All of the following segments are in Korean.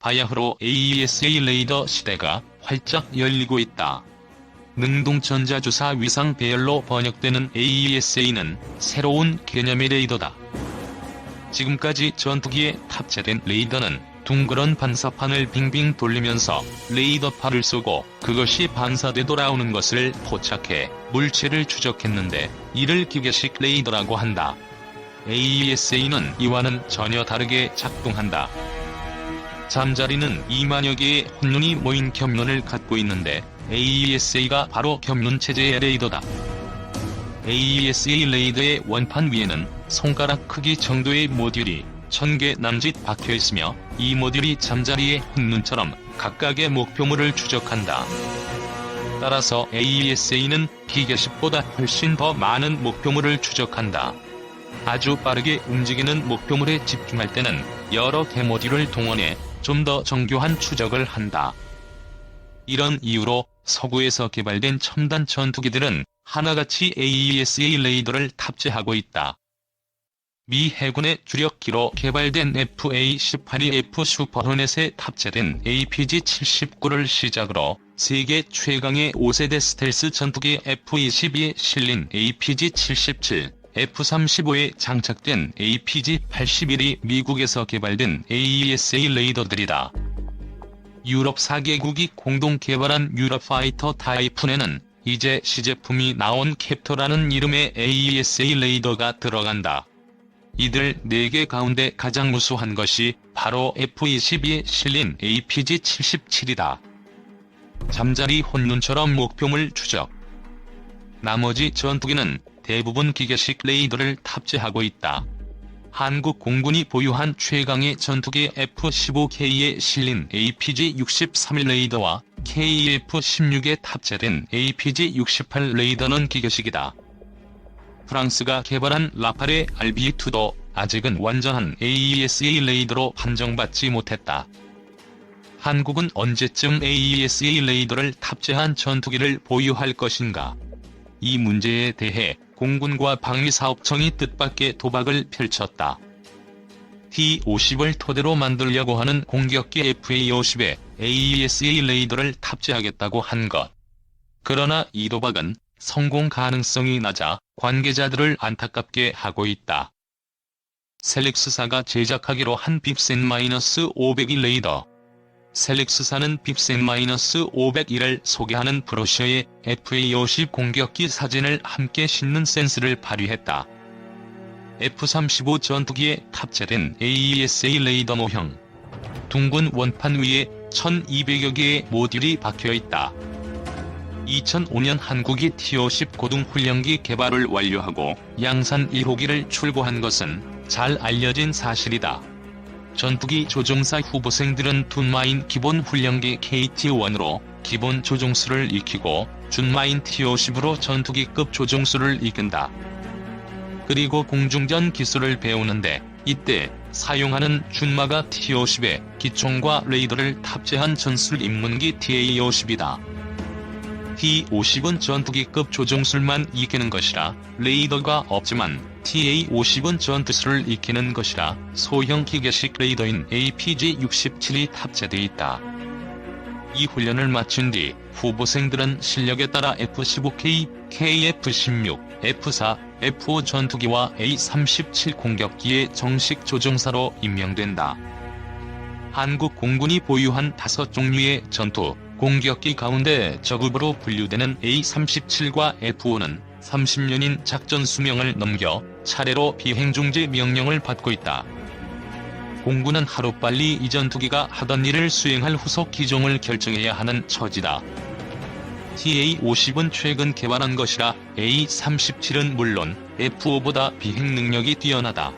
바야흐로 AESA 레이더 시대가 활짝 열리고 있다. 능동전자주사 위상 배열로 번역되는 AESA는 새로운 개념의 레이더다. 지금까지 전투기에 탑재된 레이더는 둥그런 반사판을 빙빙 돌리면서 레이더파를 쏘고 그것이 반사돼 돌아오는 것을 포착해 물체를 추적했는데 이를 기계식 레이더라고 한다. AESA는 이와는 전혀 다르게 작동한다. 잠자리는 2만여 개의 혼눈이 모인 겹눈을 갖고 있는데 AESA가 바로 겹눈 체제의 레이더다. AESA 레이더의 원판 위에는 손가락 크기 정도의 모듈이 1000개 남짓 박혀있으며 이 모듈이 잠자리의 혼눈처럼 각각의 목표물을 추적한다. 따라서 AESA는 기계식보다 훨씬 더 많은 목표물을 추적한다. 아주 빠르게 움직이는 목표물에 집중할 때는 여러 개 모듈을 동원해 좀 더 정교한 추적을 한다. 이런 이유로 서구에서 개발된 첨단 전투기들은 하나같이 AESA 레이더를 탑재하고 있다. 미 해군의 주력기로 개발된 FA-18이 F-슈퍼호넷에 탑재된 APG-79를 시작으로 세계 최강의 5세대 스텔스 전투기 F-22에 실린 APG-77, F-35에 장착된 APG-81이 미국에서 개발된 AESA 레이더들이다. 유럽 4개국이 공동 개발한 유럽파이터 타이푼에는 이제 시제품이 나온 캡터라는 이름의 AESA 레이더가 들어간다. 이들 4개 가운데 가장 우수한 것이 바로 F-22에 실린 APG-77이다. 잠자리 혼눈처럼 목표물 추적. 나머지 전투기는 대부분 기계식 레이더를 탑재하고 있다. 한국 공군이 보유한 최강의 전투기 F-15K에 실린 APG-63 레이더와 KF-16에 탑재된 APG-68 레이더는 기계식이다. 프랑스가 개발한 라팔의 RB2도 아직은 완전한 AESA 레이더로 판정받지 못했다. 한국은 언제쯤 AESA 레이더를 탑재한 전투기를 보유할 것인가? 이 문제에 대해 공군과 방위사업청이 뜻밖의 도박을 펼쳤다. T-50을 토대로 만들려고 하는 공격기 FA-50에 AESA 레이더를 탑재하겠다고 한 것. 그러나 이 도박은 성공 가능성이 낮아 관계자들을 안타깝게 하고 있다. 셀릭스사가 제작하기로 한 빕센-501 레이더. 셀릭스사는 빕센-501을 소개하는 브로셔에 FA-50 공격기 사진을 함께 싣는 센스를 발휘했다. F-35 전투기에 탑재된 AESA 레이더 모형. 둥근 원판 위에 1200여 개의 모듈이 박혀있다. 2005년 한국이 T-50 고등훈련기 개발을 완료하고 양산 1호기를 출고한 것은 잘 알려진 사실이다. 전투기 조종사 후보생들은 둔마인 기본 훈련기 KT-1으로 기본 조종수를 익히고 준마인 T-50으로 전투기급 조종수를 이끈다. 그리고 공중전 기술을 배우는데 이때 사용하는 준마가 T-50에 기총과 레이더를 탑재한 전술 입문기 TA-50이다. T-50은 전투기급 조종술만 익히는 것이라 레이더가 없지만 TA-50은 전투술을 익히는 것이라 소형 기계식 레이더인 APG-67이 탑재돼 있다. 이 훈련을 마친 뒤 후보생들은 실력에 따라 F-15K, KF-16, F-4, F-5 전투기와 A-37 공격기의 정식 조종사로 임명된다. 한국 공군이 보유한 5종류의 전투 공격기 가운데 저급으로 분류되는 A-37과 F-5는 30년인 작전 수명을 넘겨 차례로 비행중지 명령을 받고 있다. 공군은 하루빨리 이 전투기가 하던 일을 수행할 후속 기종을 결정해야 하는 처지다. TA-50은 최근 개발한 것이라 A-37은 물론 F-5보다 비행 능력이 뛰어나다.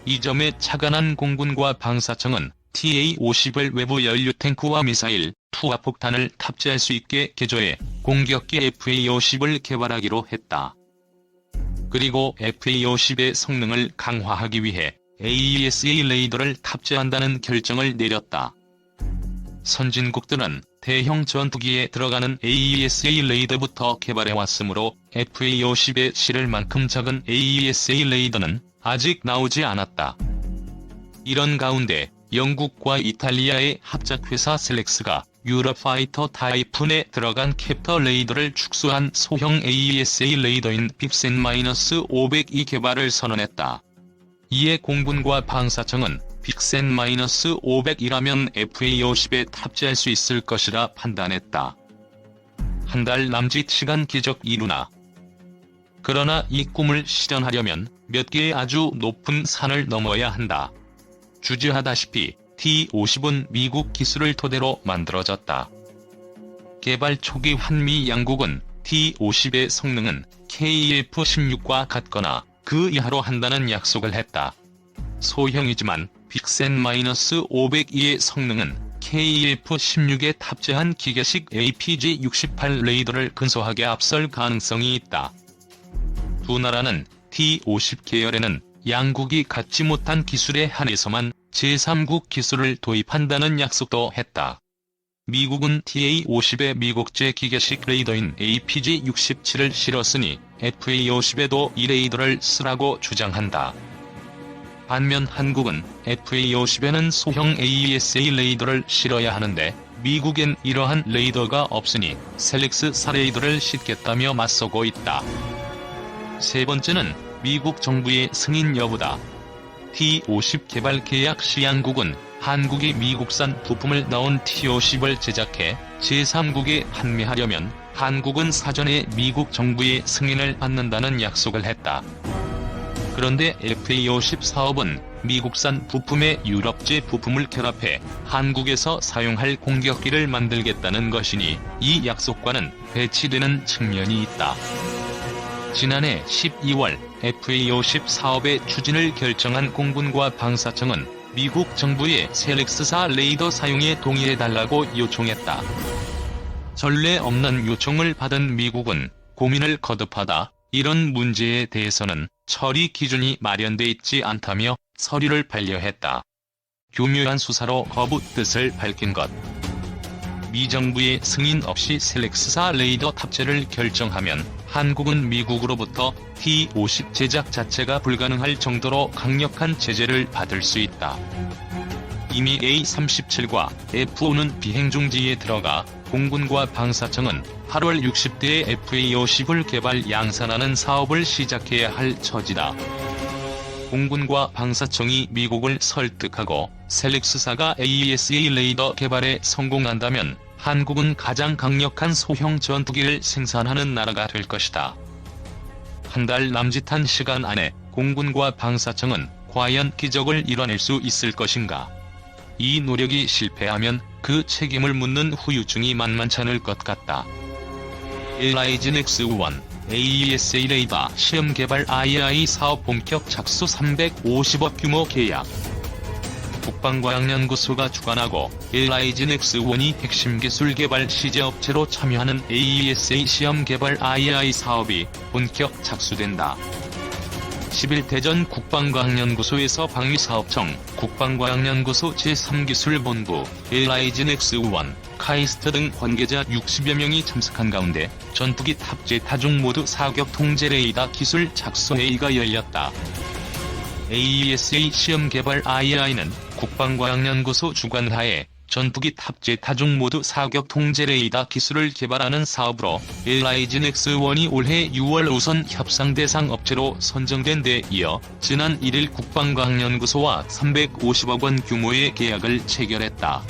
이 점에 착안한 공군과 방사청은 TA-50을 외부 연료 탱크와 미사일, 투하 폭탄을 탑재할 수 있게 개조해 공격기 FA-50을 개발하기로 했다. 그리고 FA-50의 성능을 강화하기 위해 AESA 레이더를 탑재한다는 결정을 내렸다. 선진국들은 대형 전투기에 들어가는 AESA 레이더부터 개발해왔으므로 FA-50에 실을 만큼 작은 AESA 레이더는 아직 나오지 않았다. 이런 가운데 영국과 이탈리아의 합작회사 셀렉스가 유러파이터 타이푼에 들어간 캡터 레이더를 축소한 소형 AESA 레이더인 빅센-500이 개발을 선언했다. 이에 공군과 방사청은 빅센-500이라면 FA-50에 탑재할 수 있을 것이라 판단했다. 한 달 남짓 시간 기적 이루나. 그러나 이 꿈을 실현하려면 몇 개의 아주 높은 산을 넘어야 한다. 주지하다시피 T-50은 미국 기술을 토대로 만들어졌다. 개발 초기 한미 양국은 T-50의 성능은 KF-16과 같거나 그 이하로 한다는 약속을 했다. 소형이지만 빅센-502의 성능은 KF-16에 탑재한 기계식 APG-68 레이더를 근소하게 앞설 가능성이 있다. 두 나라는 T-50 계열에는 양국이 갖지 못한 기술에 한해서만 제3국 기술을 도입한다는 약속도 했다. 미국은 TA-50에 미국제 기계식 레이더인 APG-67을 실었으니 FA-50에도 이 레이더를 쓰라고 주장한다. 반면 한국은 FA-50에는 소형 AESA 레이더를 실어야 하는데 미국엔 이러한 레이더가 없으니 셀렉스사 레이더를 싣겠다며 맞서고 있다. 세 번째는 미국 정부의 승인 여부다. T-50 개발 계약 시 양국은 한국이 미국산 부품을 넣은 T-50을 제작해 제3국에 판매하려면 한국은 사전에 미국 정부의 승인을 받는다는 약속을 했다. 그런데 FA-50 사업은 미국산 부품에 유럽제 부품을 결합해 한국에서 사용할 공격기를 만들겠다는 것이니 이 약속과는 배치되는 측면이 있다. 지난해 12월 FA-50 사업의 추진을 결정한 공군과 방사청은 미국 정부에 셀렉스사 레이더 사용에 동의해달라고 요청했다. 전례 없는 요청을 받은 미국은 고민을 거듭하다 이런 문제에 대해서는 처리 기준이 마련돼 있지 않다며 서류를 반려했다. 교묘한 수사로 거부 뜻을 밝힌 것. 미 정부의 승인 없이 셀렉스사 레이더 탑재를 결정하면 한국은 미국으로부터 T-50 제작 자체가 불가능할 정도로 강력한 제재를 받을 수 있다. 이미 A-37과 F-5는 비행 중지에 들어가 공군과 방사청은 8월 60대의 FA-50을 개발 양산하는 사업을 시작해야 할 처지다. 공군과 방사청이 미국을 설득하고 셀렉스사가 AESA 레이더 개발에 성공한다면 한국은 가장 강력한 소형 전투기를 생산하는 나라가 될 것이다. 한 달 남짓한 시간 안에 공군과 방사청은 과연 기적을 이뤄낼 수 있을 것인가? 이 노력이 실패하면 그 책임을 묻는 후유증이 만만찮을 것 같다. LIG Nex1 AESA 레이더 시험 개발 IAI 사업 본격 착수 350억 규모 계약. 국방과학연구소가 주관하고 LIG Nex1이 핵심 기술 개발 시제업체로 참여하는 AESA 시험 개발 IAI 사업이 본격 착수된다. 10일 대전 국방과학연구소에서 방위사업청, 국방과학연구소 제3기술본부, LIG Nex1, 카이스트 등 관계자 60여 명이 참석한 가운데 전투기 탑재 다중 모드 사격 통제 레이더 기술 착수 회의가 열렸다. AESA 시험 개발 IAI는 국방과학연구소 주관하에 전투기 탑재 다중 모드 사격 통제 레이더 기술을 개발하는 사업으로 LIG Nex1이 올해 6월 우선 협상 대상 업체로 선정된 데 이어 지난 1일 국방과학연구소와 350억 원 규모의 계약을 체결했다.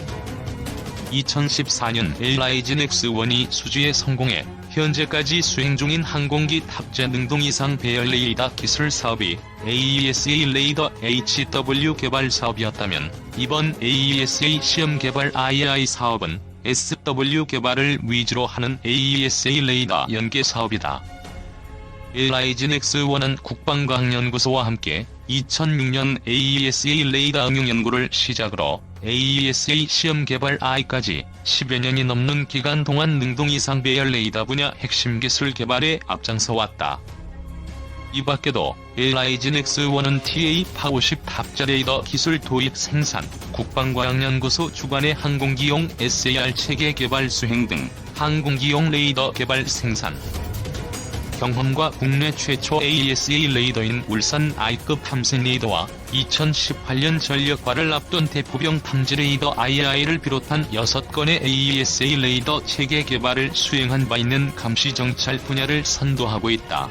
2014년 LIG Nex1이 수주에 성공해 현재까지 수행 중인 항공기 탑재 능동 이상 배열 레이더 기술 사업이 AESA 레이더 HW 개발 사업이었다면 이번 AESA 시험 개발 IAI 사업은 SW 개발을 위주로 하는 AESA 레이더 연계 사업이다. LIG Nex1은 국방과학연구소와 함께 2006년 AESA 레이더 응용 연구를 시작으로 AESA 시험 개발 I까지 10여 년이 넘는 기간 동안 능동 이상 배열 레이더 분야 핵심 기술 개발에 앞장서 왔다. 이 밖에도 LIG Nex1은 TA-50 탑재 레이더 기술 도입 생산, 국방과학연구소 주관의 항공기용 SAR 체계 개발 수행 등 항공기용 레이더 개발 생산, 경험과 국내 최초 AESA 레이더인 울산 I급 탐색 레이더와 2018년 전력과를 앞둔 대포병 탐지 레이더 II를 비롯한 6건의 AESA 레이더 체계 개발을 수행한 바 있는 감시 정찰 분야를 선도하고 있다.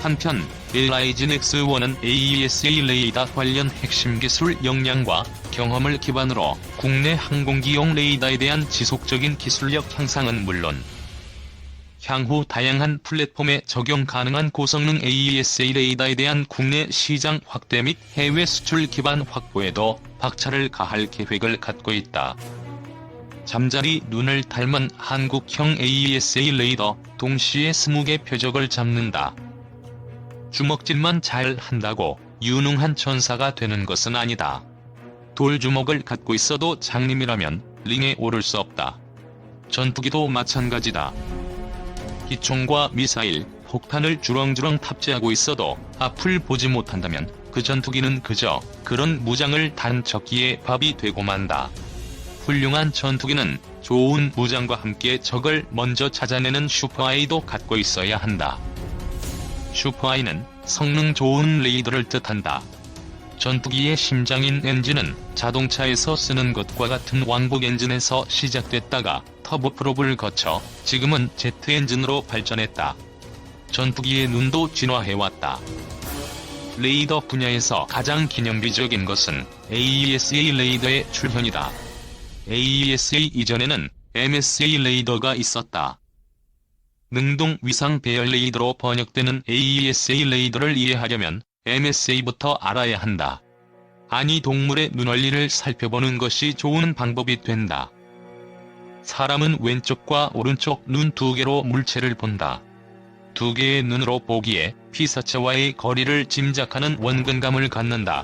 한편 LIG 넥스1은 AESA 레이더 관련 핵심 기술 역량과 경험을 기반으로 국내 항공기용 레이더에 대한 지속적인 기술력 향상은 물론 향후 다양한 플랫폼에 적용 가능한 고성능 AESA 레이더에 대한 국내 시장 확대 및 해외 수출 기반 확보에도 박차를 가할 계획을 갖고 있다. 잠자리 눈을 닮은 한국형 AESA 레이더, 동시에 20개 표적을 잡는다. 주먹질만 잘 한다고 유능한 전사가 되는 것은 아니다. 돌주먹을 갖고 있어도 장님이라면 링에 오를 수 없다. 전투기도 마찬가지다. 기총과 미사일, 폭탄을 주렁주렁 탑재하고 있어도 앞을 보지 못한다면 그 전투기는 그저 그런 무장을 단 적기에 밥이 되고 만다. 훌륭한 전투기는 좋은 무장과 함께 적을 먼저 찾아내는 슈퍼아이도 갖고 있어야 한다. 슈퍼아이는 성능 좋은 레이더를 뜻한다. 전투기의 심장인 엔진은 자동차에서 쓰는 것과 같은 왕복 엔진에서 시작됐다가 터보프롭을 거쳐 지금은 제트 엔진으로 발전했다. 전투기의 눈도 진화해왔다. 레이더 분야에서 가장 기념비적인 것은 AESA 레이더의 출현이다. AESA 이전에는 MSA 레이더가 있었다. 능동 위상 배열 레이더로 번역되는 AESA 레이더를 이해하려면 MSA부터 알아야 한다. 아니, 동물의 눈원리를 살펴보는 것이 좋은 방법이 된다. 사람은 왼쪽과 오른쪽 눈 2개로 물체를 본다. 2개의 눈으로 보기에 피사체와의 거리를 짐작하는 원근감을 갖는다.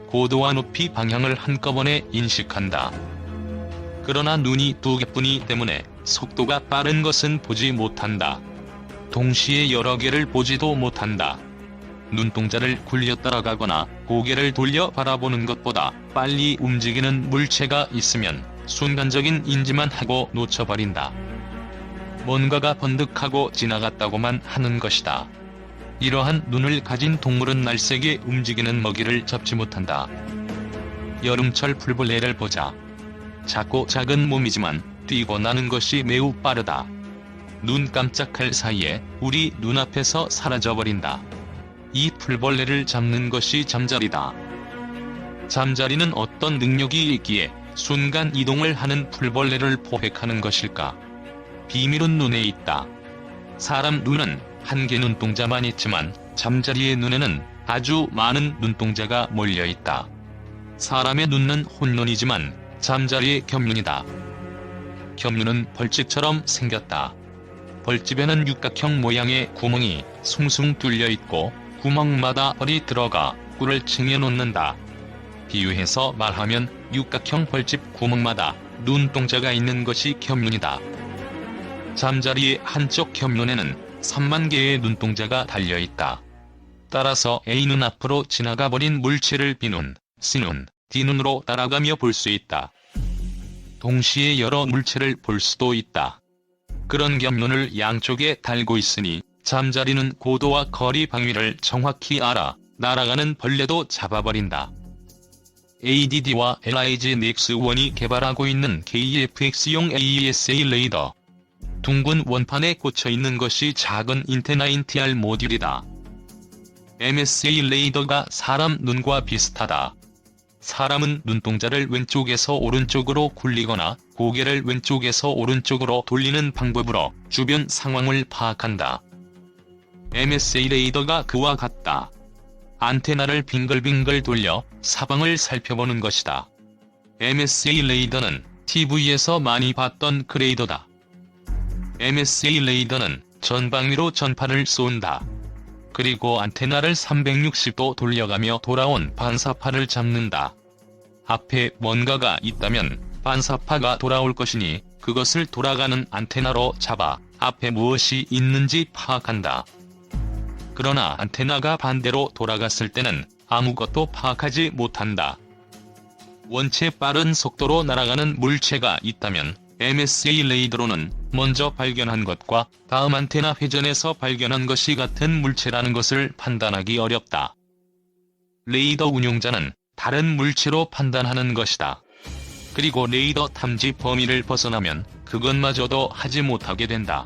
고도와 높이, 방향을 한꺼번에 인식한다. 그러나 눈이 2개뿐이 때문에 속도가 빠른 것은 보지 못한다. 동시에 여러 개를 보지도 못한다. 눈동자를 굴려 따라가거나 고개를 돌려 바라보는 것보다 빨리 움직이는 물체가 있으면 순간적인 인지만 하고 놓쳐버린다. 뭔가가 번득하고 지나갔다고만 하는 것이다. 이러한 눈을 가진 동물은 날쌔게 움직이는 먹이를 잡지 못한다. 여름철 풀벌레를 보자. 작고 작은 몸이지만 뛰고 나는 것이 매우 빠르다. 눈 깜짝할 사이에 우리 눈앞에서 사라져버린다. 이 풀벌레를 잡는 것이 잠자리다. 잠자리는 어떤 능력이 있기에 순간 이동을 하는 풀벌레를 포획하는 것일까? 비밀은 눈에 있다. 사람 눈은 한 개 눈동자만 있지만 잠자리의 눈에는 아주 많은 눈동자가 몰려 있다. 사람의 눈은 혼눈이지만 잠자리의 겹눈이다. 겹눈은 벌집처럼 생겼다. 벌집에는 육각형 모양의 구멍이 숭숭 뚫려 있고 구멍마다 벌이 들어가 꿀을 층여놓는다. 비유해서 말하면 육각형 벌집 구멍마다 눈동자가 있는 것이 겹눈이다. 잠자리의 한쪽 겹눈에는 3만 개의 눈동자가 달려있다. 따라서 A눈 앞으로 지나가버린 물체를 B눈, C눈, D눈으로 따라가며 볼 수 있다. 동시에 여러 물체를 볼 수도 있다. 그런 겹눈을 양쪽에 달고 있으니 잠자리는 고도와 거리 방위를 정확히 알아 날아가는 벌레도 잡아버린다. ADD와 LIG 넥스1이 개발하고 있는 KFX용 AESA 레이더. 둥근 원판에 꽂혀있는 것이 작은 인테나인 TR 모듈이다. MSA 레이더가 사람 눈과 비슷하다. 사람은 눈동자를 왼쪽에서 오른쪽으로 굴리거나 고개를 왼쪽에서 오른쪽으로 돌리는 방법으로 주변 상황을 파악한다. MSA 레이더가 그와 같다. 안테나를 빙글빙글 돌려 사방을 살펴보는 것이다. MSA 레이더는 TV에서 많이 봤던 그 레이더다. MSA 레이더는 전방위로 전파를 쏜다. 그리고 안테나를 360도 돌려가며 돌아온 반사파를 잡는다. 앞에 뭔가가 있다면 반사파가 돌아올 것이니 그것을 돌아가는 안테나로 잡아 앞에 무엇이 있는지 파악한다. 그러나 안테나가 반대로 돌아갔을 때는 아무것도 파악하지 못한다. 원체 빠른 속도로 날아가는 물체가 있다면 MSA 레이더로는 먼저 발견한 것과 다음 안테나 회전에서 발견한 것이 같은 물체라는 것을 판단하기 어렵다. 레이더 운용자는 다른 물체로 판단하는 것이다. 그리고 레이더 탐지 범위를 벗어나면 그것마저도 하지 못하게 된다.